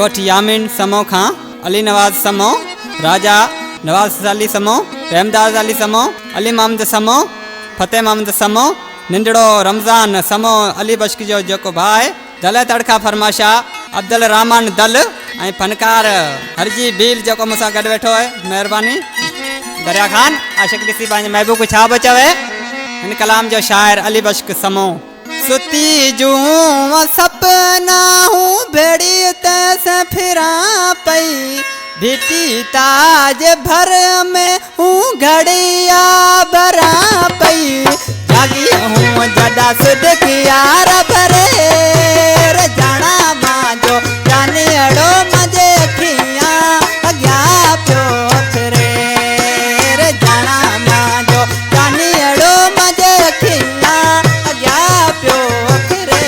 गोठ यामिन समो खां अली नवाज समो, राजा नवाज अली समो, रहमदास अली समो, अली महमद समो, फतेह महमद समो, निंदड़ो रमज़ान समो अली बश्क जो जेको भाउ आहे, दल तड़का फरमाशा अब्दुल रहमान दल ऐं फनकार हरजी भील जेको मूंसां गॾु वेठो आहे। महिरबानी दरिया ख़ान आशिक़ ॾिसी पंहिंजे महबूब छा बि चवे। हिन कलाम जो शाइर अली बश्क समो। सुती जूं सपना हूँ भेड़ी तैसे फिरा पई, भिटी ताज भर में हूँ घड़िया भरा पई, जागी हूँ जदा सुध कियार भरे जाना मां जो जाने अड़ो मजे खिया अग्या प्यो फिरे जाना मां जो जाने अड़ो मजे खिया अग्या प्यो फिरे।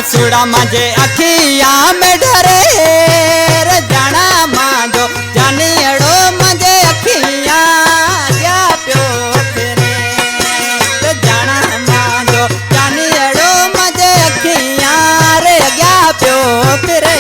सुड़ा मजे अखिया में डरे जाना मां जो जाने अड़ो मजे अखिया क्या प्यो फिरे जाना मां जो जाने अड़ो मजे अखिया रे क्या प्यो फिरे।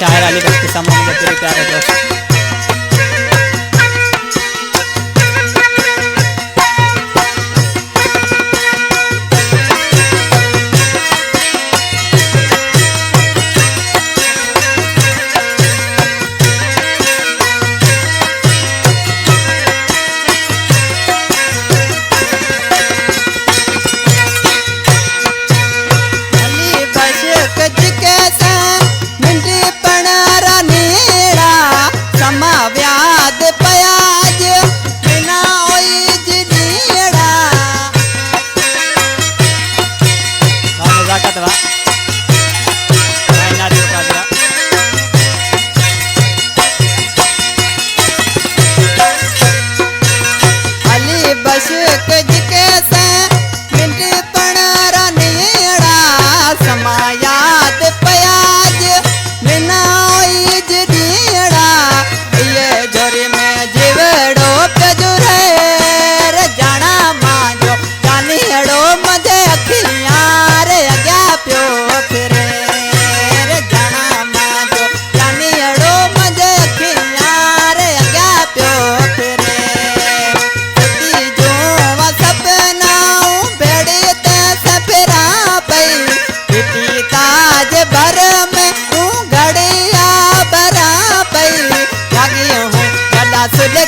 शायर अली बश्क समो मेरे प्यारे दोस्त। हंस ले